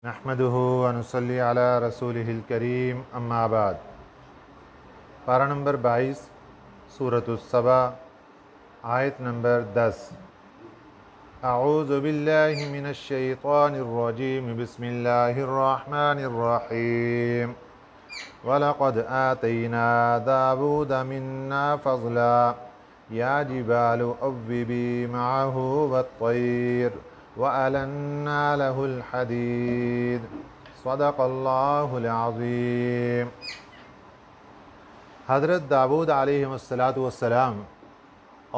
نحمده ونصلي على رسوله الكريم اما بعد۔ پارہ نمبر 22 سورۃ السبا، آیت نمبر 10۔ اعوذ باللہ من الشیطان الرجیم، بسم اللہ الرحمن الرحیم۔ وَلَقَدْ آتَيْنَا دَاوُودَ مِنَّا فَضْلًا يَا جِبَالُ أَوِّبِي مَعَهُ وَالطَّيْرَ وَأَلَنَّا لَهُ الْحَدِيدَ صدق اللہ العظیم۔ حضرت داؤد علیہ السلام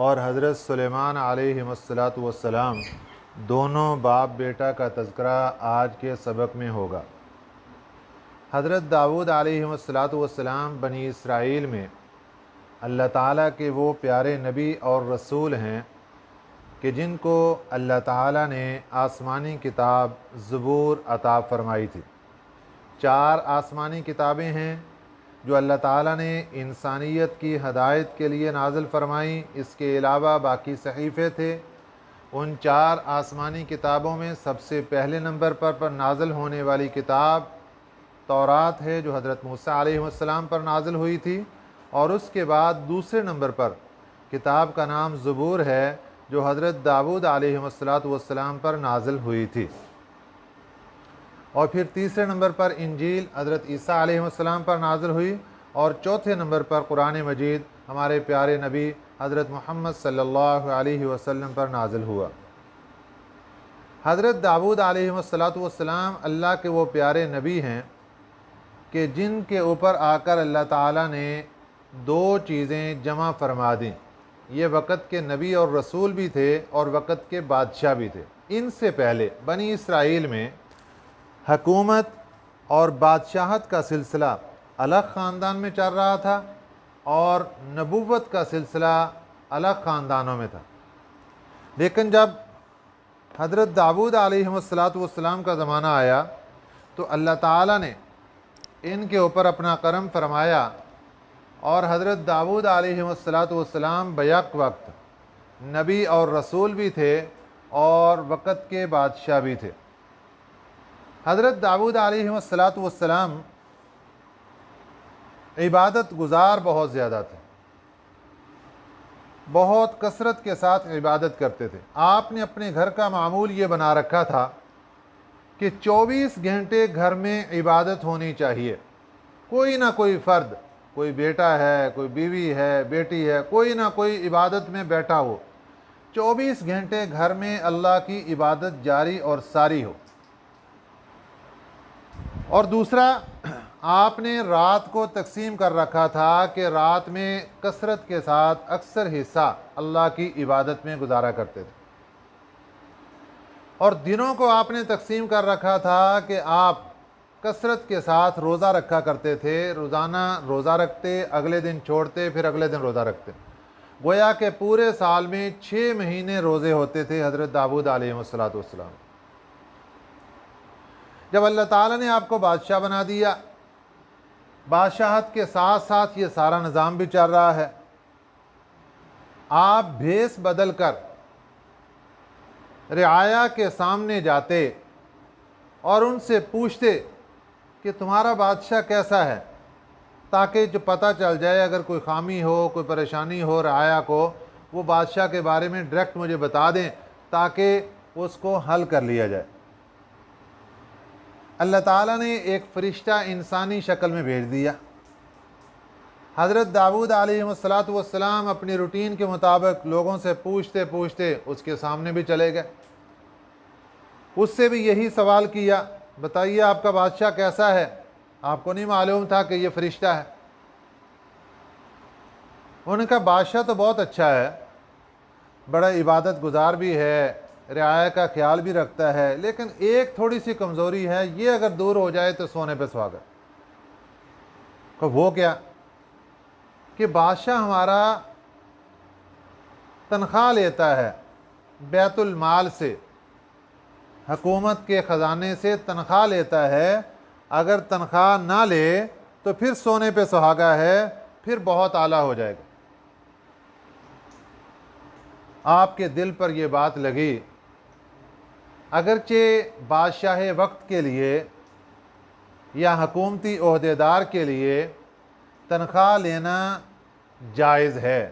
اور حضرت سلیمان علیہ السلام دونوں باپ بیٹا کا تذکرہ آج کے سبق میں ہوگا۔ حضرت داؤد علیہ السلام بنی اسرائیل میں اللہ تعالیٰ کے وہ پیارے نبی اور رسول ہیں کہ جن کو اللہ تعالیٰ نے آسمانی کتاب زبور عطا فرمائی تھی۔ 4 آسمانی کتابیں ہیں جو اللہ تعالیٰ نے انسانیت کی ہدایت کے لیے نازل فرمائیں۔ اس کے علاوہ باقی صحیفے تھے۔ ان 4 آسمانی کتابوں میں سب سے پہلے نمبر پر نازل ہونے والی کتاب تورات ہے، جو حضرت موسیٰ علیہ السلام پر نازل ہوئی تھی، اور اس کے بعد دوسرے نمبر پر کتاب کا نام زبور ہے، جو حضرت داؤد علیہ السلام پر نازل ہوئی تھی، اور پھر تیسرے نمبر پر انجیل حضرت عیسیٰ علیہ السلام پر نازل ہوئی، اور چوتھے نمبر پر قرآن مجید ہمارے پیارے نبی حضرت محمد صلی اللہ علیہ وسلم پر نازل ہوا۔ حضرت داؤد علیہ السلام اللہ کے وہ پیارے نبی ہیں کہ جن کے اوپر آ کر اللہ تعالیٰ نے 2 چیزیں جمع فرما دیں۔ یہ وقت کے نبی اور رسول بھی تھے اور وقت کے بادشاہ بھی تھے۔ ان سے پہلے بنی اسرائیل میں حکومت اور بادشاہت کا سلسلہ الگ خاندان میں چل رہا تھا، اور نبوت کا سلسلہ الگ خاندانوں میں تھا۔ لیکن جب حضرت داؤد علیہ السلام کا زمانہ آیا تو اللہ تعالیٰ نے ان کے اوپر اپنا کرم فرمایا، اور حضرت داؤد علیہ السلام بیک وقت نبی اور رسول بھی تھے اور وقت کے بادشاہ بھی تھے۔ حضرت داؤد علیہ السلام عبادت گزار بہت زیادہ تھے، بہت کثرت کے ساتھ عبادت کرتے تھے۔ آپ نے اپنے گھر کا معمول یہ بنا رکھا تھا کہ 24 گھنٹے گھر میں عبادت ہونی چاہیے۔ کوئی نہ کوئی فرد، کوئی بیٹا ہے، کوئی بیوی ہے، بیٹی ہے، کوئی نہ کوئی عبادت میں بیٹھا ہو، 24 گھنٹے گھر میں اللہ کی عبادت جاری اور ساری ہو۔ اور دوسرا، آپ نے رات کو تقسیم کر رکھا تھا کہ رات میں کثرت کے ساتھ اکثر حصہ اللہ کی عبادت میں گزارا کرتے تھے، اور دنوں کو آپ نے تقسیم کر رکھا تھا کہ آپ کثرت کے ساتھ روزہ رکھا کرتے تھے۔ روزانہ روزہ رکھتے، اگلے دن چھوڑتے، پھر اگلے دن روزہ رکھتے۔ گویا کہ پورے سال میں 6 مہینے روزے ہوتے تھے حضرت داؤد علیہ السلام۔ جب اللہ تعالیٰ نے آپ کو بادشاہ بنا دیا، بادشاہت کے ساتھ ساتھ یہ سارا نظام بھی چل رہا ہے، آپ بھیس بدل کر رعایا کے سامنے جاتے اور ان سے پوچھتے کہ تمہارا بادشاہ کیسا ہے، تاکہ جو پتہ چل جائے اگر کوئی خامی ہو، کوئی پریشانی ہو رعایا کو، وہ بادشاہ کے بارے میں ڈائریکٹ مجھے بتا دیں تاکہ اس کو حل کر لیا جائے۔ اللہ تعالیٰ نے ایک فرشتہ انسانی شکل میں بھیج دیا۔ حضرت داؤد علیہ السلام اپنی روٹین کے مطابق لوگوں سے پوچھتے پوچھتے اس کے سامنے بھی چلے گئے۔ اس سے بھی یہی سوال کیا، بتائیے آپ کا بادشاہ کیسا ہے؟ آپ کو نہیں معلوم تھا کہ یہ فرشتہ ہے؟ انہوں نے کہا بادشاہ تو بہت اچھا ہے، بڑا عبادت گزار بھی ہے، رعایا کا خیال بھی رکھتا ہے، لیکن ایک تھوڑی سی کمزوری ہے، یہ اگر دور ہو جائے تو سونے پہ سہاگا۔ کہ وہ کیا؟ کہ بادشاہ ہمارا تنخواہ لیتا ہے بیت المال سے، حکومت کے خزانے سے تنخواہ لیتا ہے، اگر تنخواہ نہ لے تو پھر سونے پہ سہاگا ہے، پھر بہت اعلیٰ ہو جائے گا۔ آپ کے دل پر یہ بات لگی اگرچہ بادشاہ وقت کے لیے یا حکومتی عہدیدار کے لیے تنخواہ لینا جائز ہے،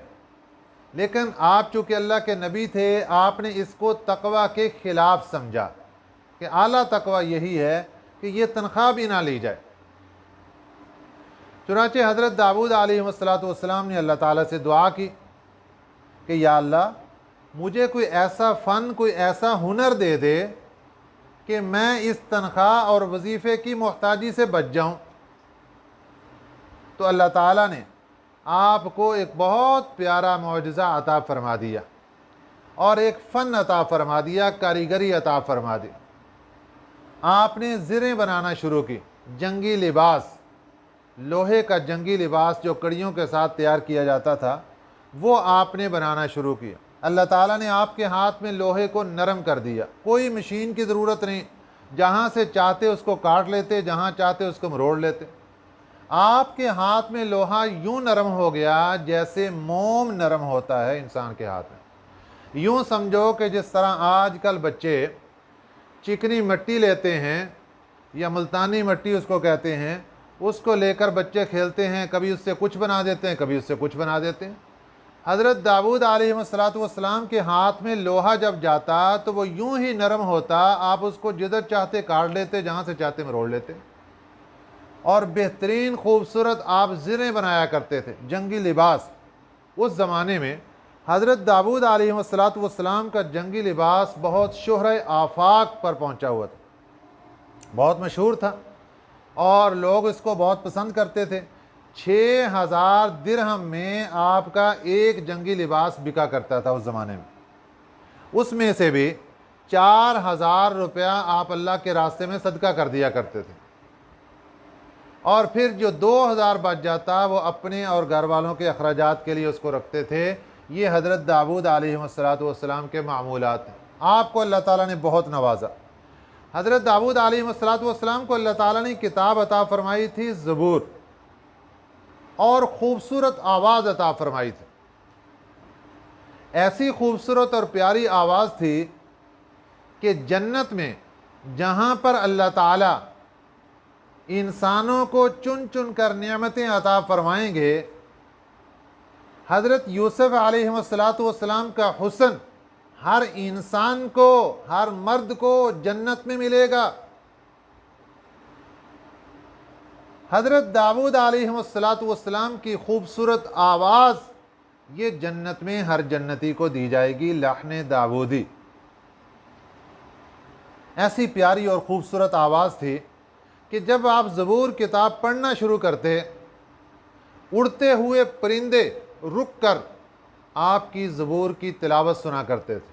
لیکن آپ چونکہ اللہ کے نبی تھے، آپ نے اس کو تقوی کے خلاف سمجھا کہ اعلیٰ تقوی یہی ہے کہ یہ تنخواہ بھی نہ لی جائے۔ چنانچہ حضرت داؤد علیہ السلام نے اللہ تعالیٰ سے دعا کی کہ یا اللہ مجھے کوئی ایسا فن، کوئی ایسا ہنر دے دے کہ میں اس تنخواہ اور وظیفے کی محتاجی سے بچ جاؤں۔ تو اللہ تعالیٰ نے آپ کو ایک بہت پیارا معجزہ عطا فرما دیا اور ایک فن عطا فرما دیا، کاریگری عطا فرما دی۔ آپ نے زریں بنانا شروع کی، جنگی لباس، لوہے کا جنگی لباس جو کڑیوں کے ساتھ تیار کیا جاتا تھا، وہ آپ نے بنانا شروع کیا۔ اللہ تعالیٰ نے آپ کے ہاتھ میں لوہے کو نرم کر دیا، کوئی مشین کی ضرورت نہیں، جہاں سے چاہتے اس کو کاٹ لیتے، جہاں چاہتے اس کو مروڑ لیتے۔ آپ کے ہاتھ میں لوہا یوں نرم ہو گیا جیسے موم نرم ہوتا ہے انسان کے ہاتھ میں۔ یوں سمجھو کہ جس طرح آج کل بچے چکنی مٹی لیتے ہیں، یا ملتانی مٹی اس کو کہتے ہیں، اس کو لے کر بچے کھیلتے ہیں، کبھی اس سے کچھ بنا دیتے ہیں، کبھی اس سے کچھ بنا دیتے ہیں۔ حضرت داؤد علیہ السلام کے ہاتھ میں لوہا جب جاتا تو وہ یوں ہی نرم ہوتا، آپ اس کو جدھر چاہتے کاٹ لیتے، جہاں سے چاہتے مروڑ لیتے، اور بہترین خوبصورت آپ زریں بنایا کرتے تھے، جنگی لباس۔ اس زمانے میں حضرت داؤد علیہ السلام کا جنگی لباس بہت شہرہ آفاق پر پہنچا ہوا تھا، بہت مشہور تھا، اور لوگ اس کو بہت پسند کرتے تھے۔ 6000 درہم میں آپ کا ایک جنگی لباس بکا کرتا تھا اس زمانے میں۔ اس میں سے بھی 4000 روپیہ آپ اللہ کے راستے میں صدقہ کر دیا کرتے تھے، اور پھر جو 2000 بچ جاتا وہ اپنے اور گھر والوں کے اخراجات کے لیے اس کو رکھتے تھے۔ یہ حضرت داؤد علیہ السلام کے معمولات ہیں۔ آپ کو اللہ تعالیٰ نے بہت نوازا۔ حضرت داؤد علیہ السلام کو اللہ تعالیٰ نے کتاب عطا فرمائی تھی، زبور، اور خوبصورت آواز عطا فرمائی تھی۔ ایسی خوبصورت اور پیاری آواز تھی کہ جنت میں جہاں پر اللہ تعالیٰ انسانوں کو چن چن کر نعمتیں عطا فرمائیں گے، حضرت یوسف علیہ السلام کا حسن ہر انسان کو، ہر مرد کو جنت میں ملے گا۔ حضرت داؤد علیہ السلام کی خوبصورت آواز یہ جنت میں ہر جنتی کو دی جائے گی، لحن داودی۔ ایسی پیاری اور خوبصورت آواز تھی کہ جب آپ زبور کتاب پڑھنا شروع کرتے، اڑتے ہوئے پرندے رک کر آپ کی زبور کی تلاوت سنا کرتے تھے،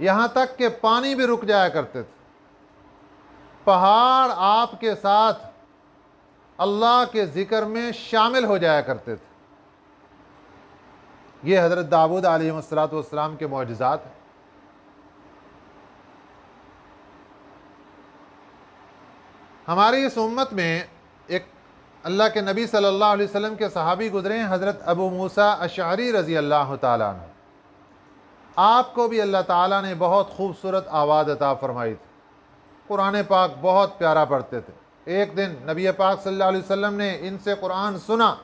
یہاں تک کہ پانی بھی رک جایا کرتے تھے، پہاڑ آپ کے ساتھ اللہ کے ذکر میں شامل ہو جایا کرتے تھے۔ یہ حضرت داؤد علیہ السلام کے معجزات ہیں۔ ہماری اس امت میں ایک اللہ کے نبی صلی اللہ علیہ وسلم کے صحابی گزرے ہیں، حضرت ابو موسیٰ اشعری رضی اللہ تعالیٰ عنہ۔ آپ کو بھی اللہ تعالیٰ نے بہت خوبصورت آواز عطا فرمائی تھی، قرآن پاک بہت پیارا پڑھتے تھے۔ ایک دن نبی پاک صلی اللہ علیہ وسلم نے ان سے قرآن سنا،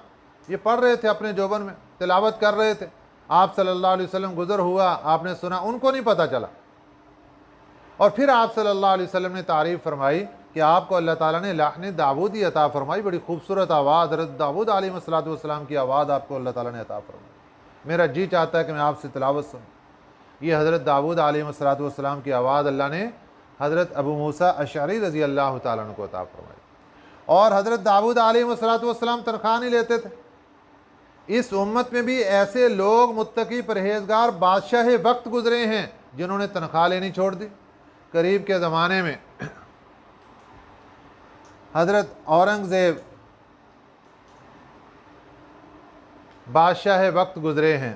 یہ پڑھ رہے تھے اپنے جوبن میں، تلاوت کر رہے تھے۔ آپ صلی اللہ علیہ وسلم گزر ہوا، آپ نے سنا، ان کو نہیں پتہ چلا، اور پھر آپ صلی اللہ علیہ وسلم نے تعریف فرمائی کہ آپ کو اللہ تعالیٰ نے لحن داودی عطا فرمائی، بڑی خوبصورت آواز، حضرت داؤد علیہ السلام کی آواز آپ کو اللہ تعالیٰ نے عطا فرمائی، میرا جی چاہتا ہے کہ میں آپ سے تلاوت سنوں۔ یہ حضرت داؤد علیہ السلام کی آواز اللہ نے حضرت ابو موسیٰ اشعری رضی اللہ تعالیٰ عنہ کو عطا فرمائی۔ اور حضرت داؤد علیہ السلام تنخواہ نہیں لیتے تھے۔ اس امت میں بھی ایسے لوگ متقی پرہیزگار بادشاہ وقت گزرے ہیں جنہوں نے تنخواہ لینی چھوڑ دی۔ قریب کے زمانے میں حضرت اورنگزیب بادشاہ وقت گزرے ہیں،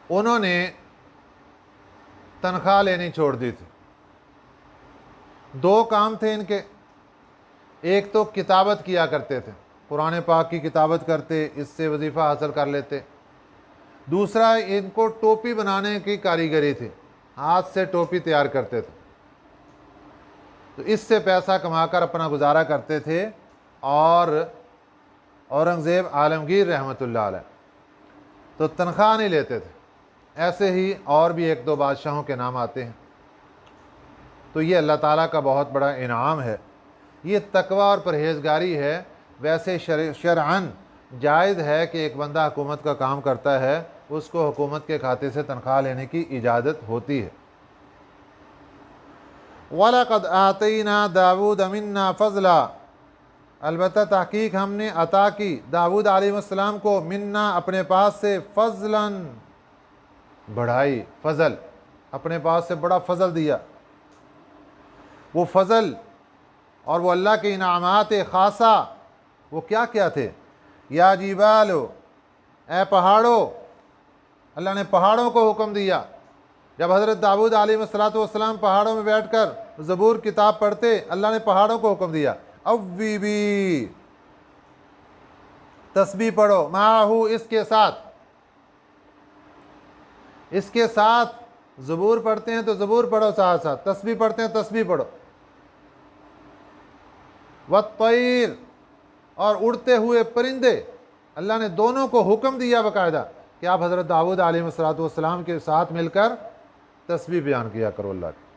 انہوں نے تنخواہ لینی چھوڑ دی تھی۔ دو کام تھے ان کے، ایک تو کتابت کیا کرتے تھے، قرآن پاک کی کتابت کرتے، اس سے وظیفہ حاصل کر لیتے۔ دوسرا ان کو ٹوپی بنانے کی کاریگری تھی، ہاتھ سے ٹوپی تیار کرتے تھے، تو اس سے پیسہ کما کر اپنا گزارا کرتے تھے۔ اور اورنگزیب عالمگیر رحمۃ اللہ علیہ تو تنخواہ نہیں لیتے تھے۔ ایسے ہی اور بھی ایک دو بادشاہوں کے نام آتے ہیں۔ تو یہ اللہ تعالیٰ کا بہت بڑا انعام ہے، یہ تقوی اور پرہیزگاری ہے۔ ویسے شرعاً جائز ہے کہ ایک بندہ حکومت کا کام کرتا ہے، اس کو حکومت کے کھاتے سے تنخواہ لینے کی اجازت ہوتی ہے۔ وَلَقَدْ آتَيْنَا دَاوُودَ مِنَّا فَضْلًا، البتہ تحقیق ہم نے عطا کی داؤد علیہ السلام کو، منا اپنے پاس سے، فضلاً بڑھائی، فضل اپنے پاس سے بڑا فضل دیا۔ وہ فضل اور وہ اللہ کے انعامات خاصہ وہ کیا کیا تھے؟ یا جبالو، اے پہاڑوں، اللہ نے پہاڑوں کو حکم دیا۔ جب حضرت داؤد علیہ السلام پہاڑوں میں بیٹھ کر زبور کتاب پڑھتے، اللہ نے پہاڑوں کو حکم دیا، اوی بھی تسبیح پڑھو، معہو اس کے ساتھ زبور پڑھتے ہیں تو زبور پڑھو، ساتھ ساتھ تسبیح پڑھتے ہیں تسبیح پڑھو۔ والطیر، اور اڑتے ہوئے پرندے، اللہ نے دونوں کو حکم دیا باقاعدہ کہ آپ حضرت داؤد علیہ السلام کے ساتھ مل کر تسبیح بیان کیا کرو اللہ کی۔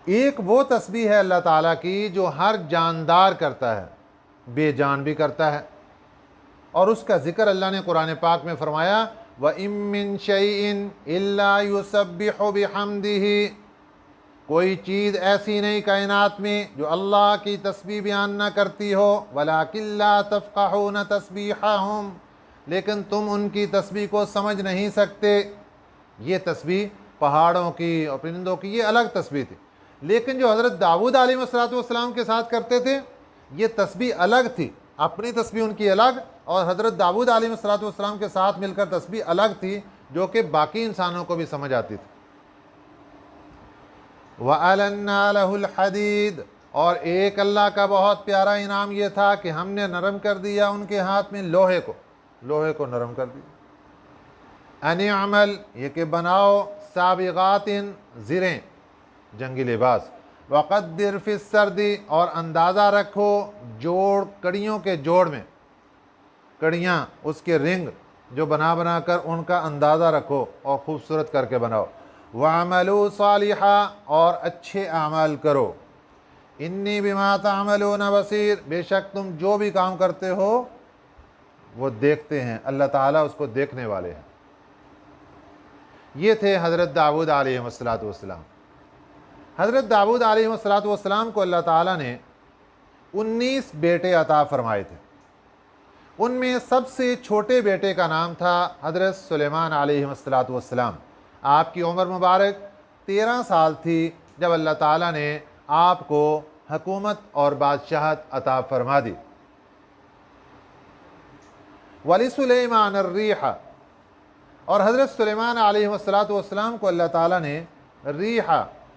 ایک وہ تسبیح ہے اللہ تعالیٰ کی جو ہر جاندار کرتا ہے، بے جان بھی کرتا ہے، اور اس کا ذکر اللہ نے قرآن پاک میں فرمایا، وَإِن مِّن شَيْءٍ إِلَّا يُسَبِّحُ بِحَمْدِهِ، کوئی چیز ایسی نہیں کائنات میں جو اللہ کی تسبیح بیان نہ کرتی ہو، وَلَٰكِن لَّا تَفْقَهُونَ تَسْبِيحَهُمْ، لیکن تم ان کی تسبیح کو سمجھ نہیں سکتے۔ یہ تسبیح پہاڑوں کی اور پرندوں کی یہ الگ تسبیح تھی، لیکن جو حضرت داؤد علیہ السلام کے ساتھ کرتے تھے یہ تسبیح الگ تھی، اپنی تسبیح ان کی الگ، اور حضرت داؤد علیہ السلام کے ساتھ مل کر تسبیح الگ تھی جو کہ باقی انسانوں کو بھی سمجھ آتی تھی۔ وَأَلَنَّا لَهُ الْحَدِيدَ، اور ایک اللہ کا بہت پیارا انعام یہ تھا کہ ہم نے نرم کر دیا ان کے ہاتھ میں لوہے کو نرم کر دیا۔ ان اعمل، یہ کہ بناؤ، سابغات، زریں، جنگی لباس، وقدر فی السرد، اور اندازہ رکھو جوڑ، کڑیوں کے جوڑ میں، کڑیاں اس کے رنگ جو بنا کر ان کا اندازہ رکھو اور خوبصورت کر کے بناؤ۔ وَعَمَلُوا صَالِحًا، اور اچھے اعمال کرو۔ انی بما تعملون بصیر، بے شک تم جو بھی کام کرتے ہو وہ دیکھتے ہیں، اللہ تعالیٰ اس کو دیکھنے والے ہیں۔ یہ تھے حضرت داؤد علیہ السلام۔ حضرت داؤد علیہ السلام کو اللہ تعالیٰ نے 19 بیٹے عطا فرمائے تھے۔ ان میں سب سے چھوٹے بیٹے کا نام تھا حضرت سلیمان علیہ السلام۔ آپ کی عمر مبارک 13 سال تھی جب اللہ تعالیٰ نے آپ کو حکومت اور بادشاہت عطا فرما دی۔ وَلِسُلَيْمَانَ الرِّيحَ، اور حضرت سلیمان علیہ السلام کو اللہ تعالیٰ نے ریح،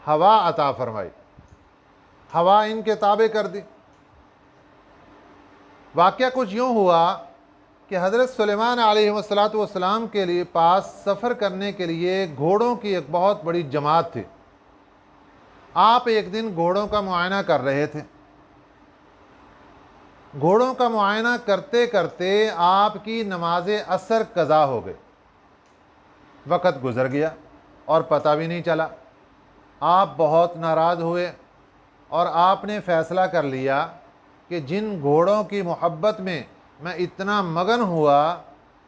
ہوا عطا فرمائی، ہوا ان کے تابع کر دی۔ واقعہ کچھ یوں ہوا کہ حضرت سلیمان علیہ السلام کے لیے پاس سفر کرنے کے لیے گھوڑوں کی ایک بہت بڑی جماعت تھی۔ آپ ایک دن گھوڑوں کا معائنہ کر رہے تھے۔ گھوڑوں کا معائنہ کرتے کرتے آپ کی نماز عصر قضا ہو گئی، وقت گزر گیا اور پتہ بھی نہیں چلا۔ آپ بہت ناراض ہوئے اور آپ نے فیصلہ کر لیا کہ جن گھوڑوں کی محبت میں میں اتنا مگن ہوا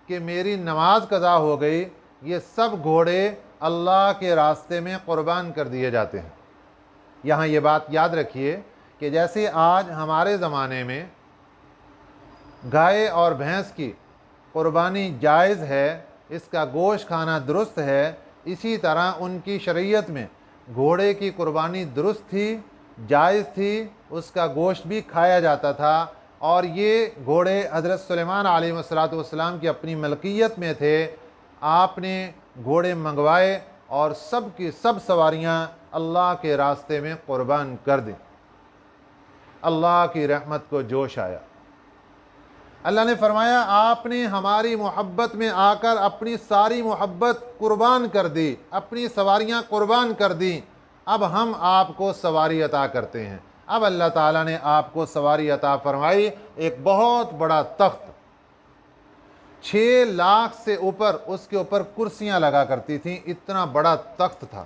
کہ میری نماز قضا ہو گئی، یہ سب گھوڑے اللہ کے راستے میں قربان کر دیے جاتے ہیں۔ یہاں یہ بات یاد رکھیے کہ جیسے آج ہمارے زمانے میں گائے اور بھینس کی قربانی جائز ہے، اس کا گوشت کھانا درست ہے، اسی طرح ان کی شریعت میں گھوڑے کی قربانی درست تھی، جائز تھی، اس کا گوشت بھی کھایا جاتا تھا۔ اور یہ گھوڑے حضرت سلیمان علیہ السلام کی اپنی ملکیت میں تھے۔ آپ نے گھوڑے منگوائے اور سب کی سب سواریاں اللہ کے راستے میں قربان کر دیں۔ اللہ کی رحمت کو جوش آیا۔ اللہ نے فرمایا آپ نے ہماری محبت میں آ کر اپنی ساری محبت قربان کر دی، اپنی سواریاں قربان کر دیں، اب ہم آپ کو سواری عطا کرتے ہیں۔ اب اللہ تعالیٰ نے آپ کو سواری عطا فرمائی، ایک بہت بڑا تخت، 6 لاکھ سے اوپر اس کے اوپر کرسیاں لگا کرتی تھیں، اتنا بڑا تخت تھا،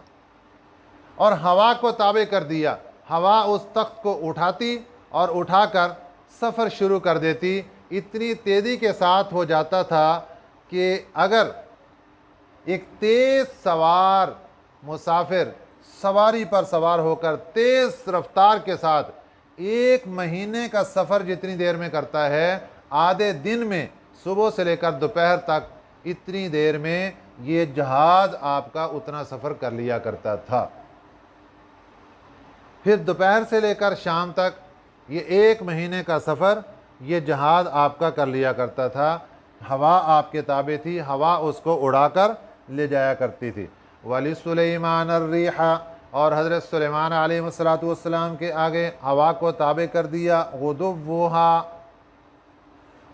اور ہوا کو تابع کر دیا۔ ہوا اس تخت کو اٹھاتی اور اٹھا کر سفر شروع کر دیتی، اتنی تیزی کے ساتھ ہو جاتا تھا کہ اگر ایک تیز سوار مسافر سواری پر سوار ہو کر تیز رفتار کے ساتھ 1 مہینے کا سفر جتنی دیر میں کرتا ہے، آدھے دن میں صبح سے لے کر دوپہر تک اتنی دیر میں یہ جہاز آپ کا اتنا سفر کر لیا کرتا تھا۔ پھر دوپہر سے لے کر شام تک یہ 1 مہینے کا سفر یہ جہاز آپ کا کر لیا کرتا تھا۔ ہوا آپ کے تابع تھی، ہوا اس کو اڑا کر لے جایا کرتی تھی۔ وَلِسُلَيْمَانَ الرِّيحَ، اور حضرت سلیمان علیہ السلام کے آگے ہوا کو تابع کر دیا، غُدُوُّهَا،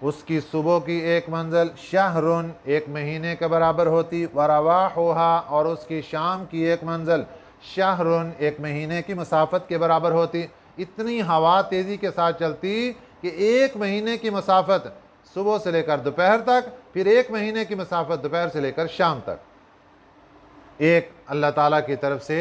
اس کی صبح کی 1 منزل، شہرٌ، 1 مہینے کے برابر ہوتی، وَرَوَاحُهَا، اور اس کی شام کی 1 منزل، شہرٌ، 1 مہینے کی مسافت کے برابر ہوتی۔ اتنی ہوا تیزی کے ساتھ چلتی کہ 1 مہینے کی مسافت صبح سے لے کر دوپہر تک، پھر 1 مہینے کی مسافت دوپہر سے لے کر شام تک۔ ایک اللہ تعالیٰ کی طرف سے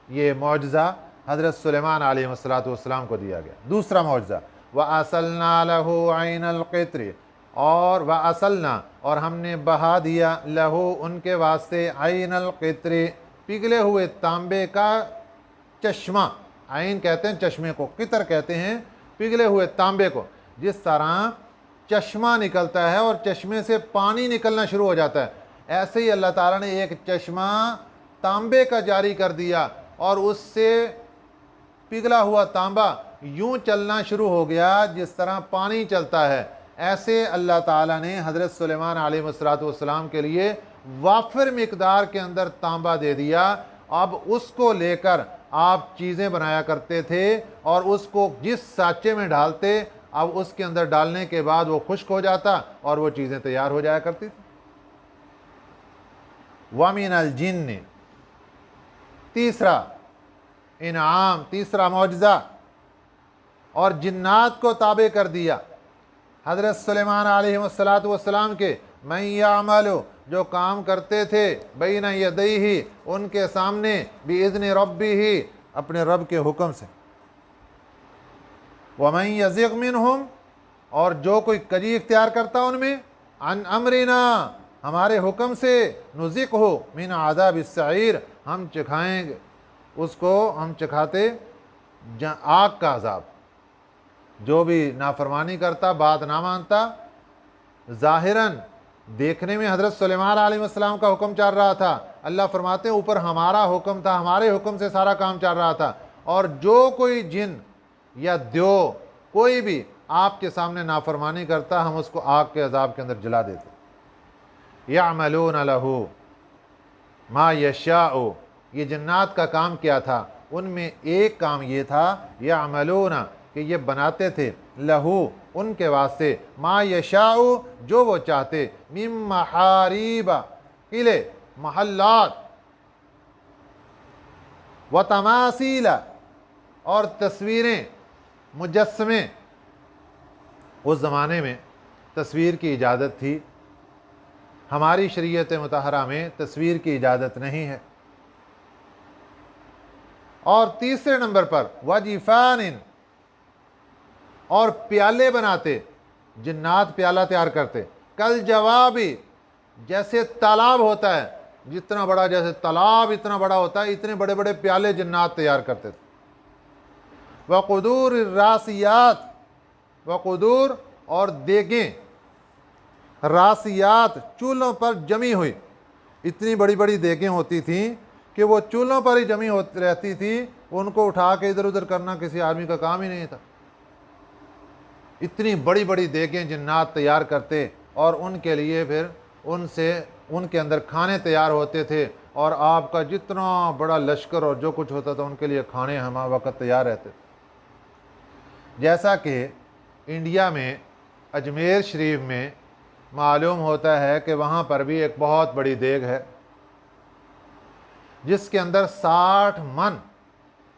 یہ معجزہ حضرت سلیمان علیہ السلام کو دیا گیا۔ دوسرا معجزہ، وَأَصَلْنَا لَهُ عَيْنَ الْقِطْرِ، اور وَأَصَلْنَا، اور ہم نے بہا دیا، لہو، ان کے واسطے، عین القطر، پگھلے ہوئے تانبے کا چشمہ۔ عین کہتے ہیں چشمے کو، قطر کہتے ہیں پگھلے ہوئے تانبے کو۔ جس طرح چشمہ نکلتا ہے اور چشمے سے پانی نکلنا شروع ہو جاتا ہے، ایسے ہی اللہ تعالیٰ نے ایک چشمہ تانبے کا جاری کر دیا، اور اس سے پگھلا ہوا تانبا یوں چلنا شروع ہو گیا جس طرح پانی چلتا ہے۔ ایسے اللہ تعالیٰ نے حضرت سلیمان علیہ السلام کے لیے وافر مقدار کے اندر تانبا دے دیا۔ اب اس کو لے کر آپ چیزیں بنایا کرتے تھے، اور اس کو جس سانچے میں ڈالتے، اب اس کے اندر ڈالنے کے بعد وہ خشک ہو جاتا اور وہ چیزیں تیار ہو جایا کرتی تھی۔ وَمِنَ الْجِنِّ، تیسرا انعام، تیسرا معجزہ، اور جنات کو تابع کر دیا حضرت سلیمان علیہ السلام کے، مَن يَعْمَلُ، جو کام کرتے تھے، بین یدیہ، ان کے سامنے، بِإِذْنِ رَبِّهِ، اپنے رب کے حکم سے، وَمَن يَزِغْ مِنْهُمْ، اور جو کوئی کجی اختیار کرتا ان میں، عن امرنا، ہمارے حکم سے، نُذِقْهُ من عذاب السعیر، ہم چکھائیں گے اس کو، ہم چکھاتے آگ کا عذاب۔ جو بھی نافرمانی کرتا، بات نہ مانتا، ظاہراً دیکھنے میں حضرت سلیمان علیہ السلام کا حکم چل رہا تھا، اللہ فرماتے ہیں اوپر ہمارا حکم تھا، ہمارے حکم سے سارا کام چل رہا تھا، اور جو کوئی جن یا دیو کوئی بھی آپ کے سامنے نافرمانی کرتا، ہم اس کو آگ کے عذاب کے اندر جلا دیتے۔ یعملون لہ ما یشاء، یہ جنات کا کام کیا تھا؟ ان میں ایک کام یہ تھا، یعملون، کہ یہ بناتے تھے، لہو، ان کے واسطے، ما یشاء، جو وہ چاہتے، من محاریب، قلعے، محلات، و تماثیل، اور تصویریں، مجسمے۔ اس زمانے میں تصویر کی اجازت تھی، ہماری شریعت مطہرہ میں تصویر کی اجازت نہیں ہے۔ اور تیسرے نمبر پر وجفان، اور پیالے بناتے، جنات پیالہ تیار کرتے، کل جوابی، جیسے تالاب ہوتا ہے، جتنا بڑا جیسے تالاب اتنا بڑا ہوتا ہے، اتنے بڑے بڑے پیالے جنات تیار کرتے تھے۔ وقدور الراسیات، وقدور، اور دیگیں، راسیات، چولہوں پر جمی ہوئی، اتنی بڑی بڑی دیگیں ہوتی تھیں کہ وہ چولہوں پر ہی جمی رہتی تھی، ان کو اٹھا کے ادھر ادھر کرنا کسی آدمی کا کام ہی نہیں تھا۔ اتنی بڑی بڑی دیگیں جنات تیار کرتے، اور ان کے لیے پھر ان کے اندر کھانے تیار ہوتے تھے، اور آپ کا جتنا بڑا لشکر اور جو کچھ ہوتا تھا ان کے لیے کھانے ہمہ وقت تیار رہتے تھے۔ جیسا کہ انڈیا میں اجمیر شریف میں معلوم ہوتا ہے کہ وہاں پر بھی ایک بہت بڑی دیگ ہے جس کے اندر 60 من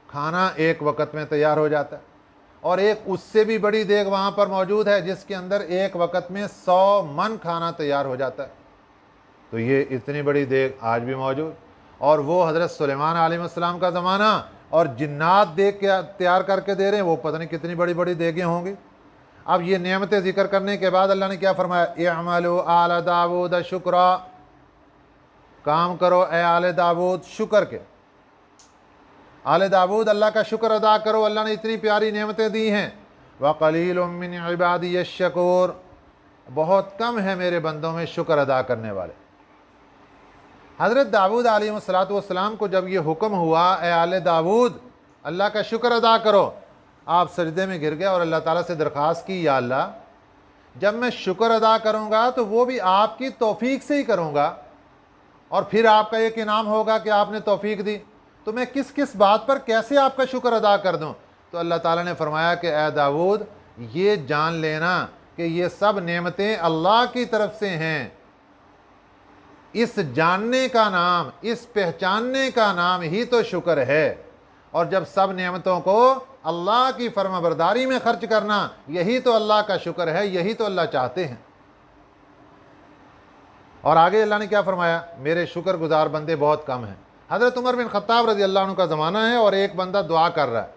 کھانا ایک وقت میں تیار ہو جاتا ہے، اور ایک اس سے بھی بڑی دیگ وہاں پر موجود ہے جس کے اندر ایک وقت میں 100 من کھانا تیار ہو جاتا ہے۔ تو یہ اتنی بڑی دیگ آج بھی موجود، اور وہ حضرت سلیمان علیہ السلام کا زمانہ، اور جنات دیگ کے تیار کر کے دے رہے ہیں، وہ پتہ نہیں کتنی بڑی بڑی دیگیں ہوں گی۔ اب یہ نعمتیں ذکر کرنے کے بعد اللہ نے کیا فرمایا؟ اعملوا آل داود شکرا، کام کرو اے آل داود شکر کے، آل داود اللہ کا شکر ادا کرو، اللہ نے اتنی پیاری نعمتیں دی ہیں۔ وَقَلِيلٌ مِّنْ عِبَادِيَ الشَّكُورُ، بہت کم ہے میرے بندوں میں شکر ادا کرنے والے۔ حضرت داؤد علیہ السلام کو جب یہ حکم ہوا اے آل داؤد اللہ کا شکر ادا کرو، آپ سجدے میں گر گئے اور اللہ تعالیٰ سے درخواست کی، یا اللہ جب میں شکر ادا کروں گا تو وہ بھی آپ کی توفیق سے ہی کروں گا، اور پھر آپ کا ایک انعام ہوگا کہ آپ نے توفیق دی، تو میں کس کس بات پر کیسے آپ کا شکر ادا کر دوں؟ تو اللہ تعالیٰ نے فرمایا کہ اے داؤد یہ جان لینا کہ یہ سب نعمتیں اللہ کی طرف سے ہیں، اس جاننے کا نام، اس پہچاننے کا نام ہی تو شکر ہے، اور جب سب نعمتوں کو اللہ کی فرما برداری میں خرچ کرنا، یہی تو اللہ کا شکر ہے، یہی تو اللہ چاہتے ہیں۔ اور آگے اللہ نے کیا فرمایا؟ میرے شکر گزار بندے بہت کم ہیں۔ حضرت عمر بن خطاب رضی اللہ عنہ کا زمانہ ہے، اور ایک بندہ دعا کر رہا ہے،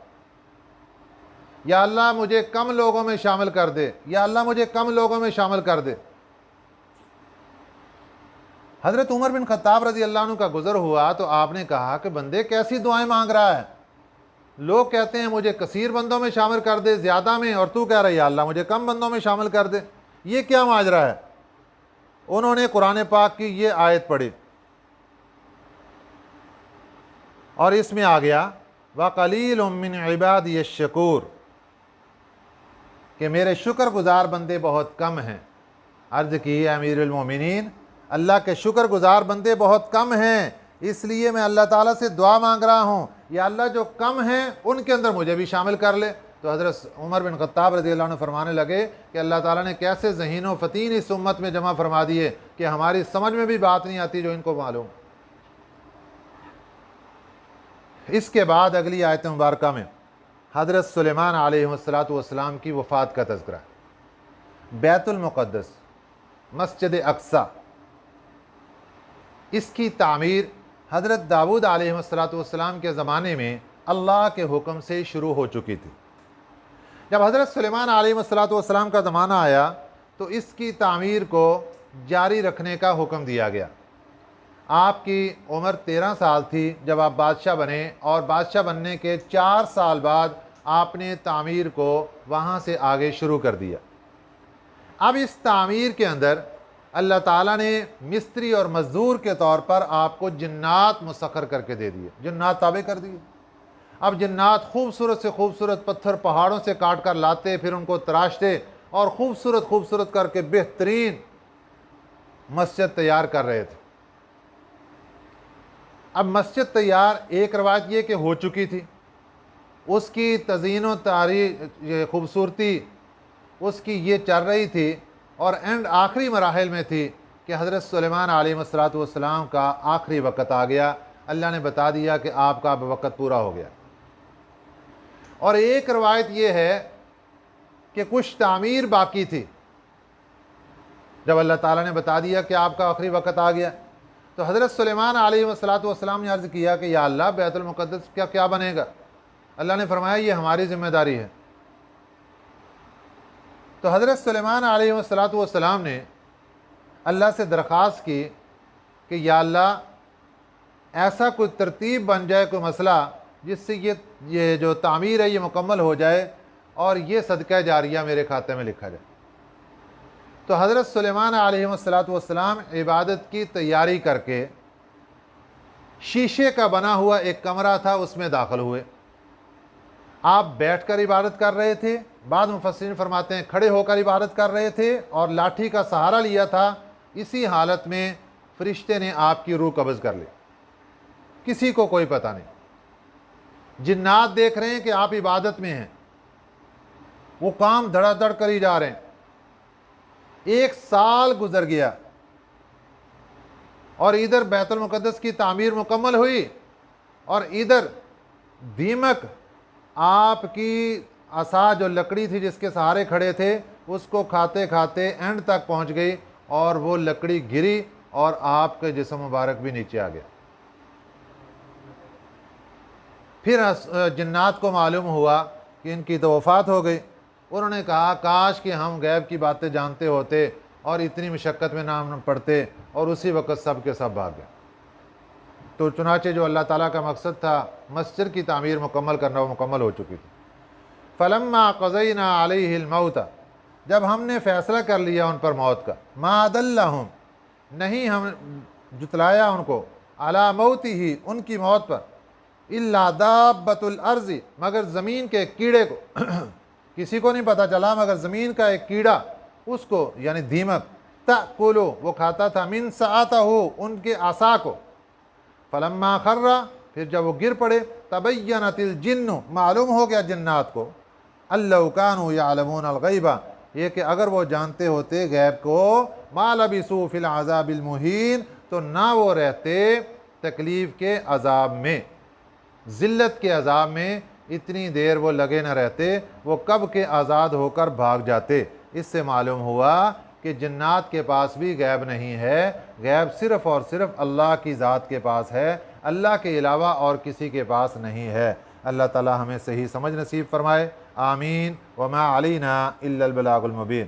یا اللہ مجھے کم لوگوں میں شامل کر دے، یا اللہ مجھے کم لوگوں میں شامل کر دے۔ حضرت عمر بن خطاب رضی اللہ عنہ کا گزر ہوا تو آپ نے کہا کہ بندے کیسی دعائیں مانگ رہا ہے، لوگ کہتے ہیں مجھے کثیر بندوں میں شامل کر دے، زیادہ میں، اور تو کہہ رہا ہے یا اللہ مجھے کم بندوں میں شامل کر دے، یہ کیا ماجرا ہے؟ انہوں نے قرآن پاک کی یہ آیت پڑھی، اور اس میں آ گیا وَقَلِيلٌ مِّنْ عِبَادِيَ الشَّكُورُ، کہ میرے شکر گزار بندے بہت کم ہیں۔ عرض کی ہے امیر المومنین، اللہ کے شکر گزار بندے بہت کم ہیں، اس لیے میں اللہ تعالیٰ سے دعا مانگ رہا ہوں، یا اللہ جو کم ہیں ان کے اندر مجھے بھی شامل کر لے۔ تو حضرت عمر بن خطاب رضی اللہ عنہ فرمانے لگے کہ اللہ تعالیٰ نے کیسے ذہین و فطین اس امت میں جمع فرما دیے کہ ہماری سمجھ میں بھی بات نہیں آتی جو ان کو معلوم۔ اس کے بعد اگلی آیت مبارکہ میں حضرت سلیمان علیہ السلام کی وفات کا تذکرہ، بیت المقدس، مسجد اقصی، اس کی تعمیر حضرت داؤد علیہ السلام کے زمانے میں اللہ کے حکم سے شروع ہو چکی تھی۔ جب حضرت سلیمان علیہ السلام کا زمانہ آیا تو اس کی تعمیر کو جاری رکھنے کا حکم دیا گیا۔ آپ کی عمر 13 سال تھی جب آپ بادشاہ بنے، اور بادشاہ بننے کے 4 سال بعد آپ نے تعمیر کو وہاں سے آگے شروع کر دیا۔ اب اس تعمیر کے اندر اللہ تعالیٰ نے مستری اور مزدور کے طور پر آپ کو جنات مسخر کر کے دے دیے، جنات تابع کر دیے۔ اب جنات خوبصورت سے خوبصورت پتھر پہاڑوں سے کاٹ کر لاتے، پھر ان کو تراشتے اور خوبصورت کر کے بہترین مسجد تیار کر رہے تھے۔ اب مسجد تیار، ایک روایت یہ کہ ہو چکی تھی، اس کی تزئین و خوبصورتی اس کی یہ چل رہی تھی، اور آخری مراحل میں تھی کہ حضرت سلیمان علیہ السلام کا آخری وقت آ گیا۔ اللہ نے بتا دیا کہ آپ کا اب وقت پورا ہو گیا۔ اور ایک روایت یہ ہے کہ کچھ تعمیر باقی تھی، جب اللہ تعالیٰ نے بتا دیا کہ آپ کا آخری وقت آ گیا تو حضرت سلیمان علیہ السلام نے عرض کیا کہ یا اللہ بیت المقدس کیا بنے گا؟ اللہ نے فرمایا یہ ہماری ذمہ داری ہے۔ تو حضرت سلیمان علیہ السلام نے اللہ سے درخواست کی کہ یا اللہ ایسا کوئی ترتیب بن جائے، کوئی مسئلہ جس سے یہ جو تعمیر ہے یہ مکمل ہو جائے اور یہ صدقہ جاریہ میرے کھاتے میں لکھا جائے۔ تو حضرت سلیمان علیہ السلام عبادت کی تیاری کر کے شیشے کا بنا ہوا ایک کمرہ تھا، اس میں داخل ہوئے۔ آپ بیٹھ کر عبادت کر رہے تھے، بعض مفسرین فرماتے ہیں کھڑے ہو کر عبادت کر رہے تھے، اور لاٹھی کا سہارا لیا تھا۔ اسی حالت میں فرشتے نے آپ کی روح قبض کر لی، کسی کو کوئی پتہ نہیں۔ جنات دیکھ رہے ہیں کہ آپ عبادت میں ہیں، وہ کام دھڑا دھڑ کر ہی جا رہے ہیں۔ 1 سال گزر گیا اور ادھر بیت المقدس کی تعمیر مکمل ہوئی اور ادھر دیمک آپ کی عصا جو لکڑی تھی جس کے سہارے کھڑے تھے اس کو کھاتے کھاتے اینڈ تک پہنچ گئی اور وہ لکڑی گری اور آپ کے جسم مبارک بھی نیچے آ گیا۔ پھر جنات کو معلوم ہوا کہ ان کی تو وفات ہو گئی۔ انہوں نے کہا کاش کہ ہم غیب کی باتیں جانتے ہوتے اور اتنی مشقت میں نہ پڑتے، اور اسی وقت سب کے سب بھاگ گئے۔ تو چنانچہ جو اللہ تعالیٰ کا مقصد تھا مسجد کی تعمیر مکمل کرنا، وہ مکمل ہو چکی تھی۔ فلما قضینا علیہ الموت، جب ہم نے فیصلہ کر لیا ان پر موت کا، ما دلہم، نہیں ہم جتلایا ان کو، علی موتہ، ان کی موت پر، الا دابۃ الارض، مگر زمین کے کیڑے کو کسی کو نہیں پتہ چلا مگر زمین کا ایک کیڑا، اس کو یعنی دیمک، تأکلو، وہ کھاتا تھا، من سعتہ، ان کے عصا کو، فلما خر، پھر جب وہ گر پڑے، تبینت الجن، معلوم ہو گیا جنات کو، اللہ کانوا یعلمون الغیبہ، یہ کہ اگر وہ جانتے ہوتے غیب کو، ما لبثوا فی العذاب المہین، تو نہ وہ رہتے تکلیف کے عذاب میں، ذلت کے عذاب میں اتنی دیر وہ لگے نہ رہتے، وہ کب کے آزاد ہو کر بھاگ جاتے۔ اس سے معلوم ہوا کہ جنات کے پاس بھی غیب نہیں ہے، غیب صرف اور صرف اللہ کی ذات کے پاس ہے، اللہ کے علاوہ اور کسی کے پاس نہیں ہے۔ اللہ تعالی ہمیں صحیح سمجھ نصیب فرمائے، آمین۔ وما علینا الا البلاغ المبین۔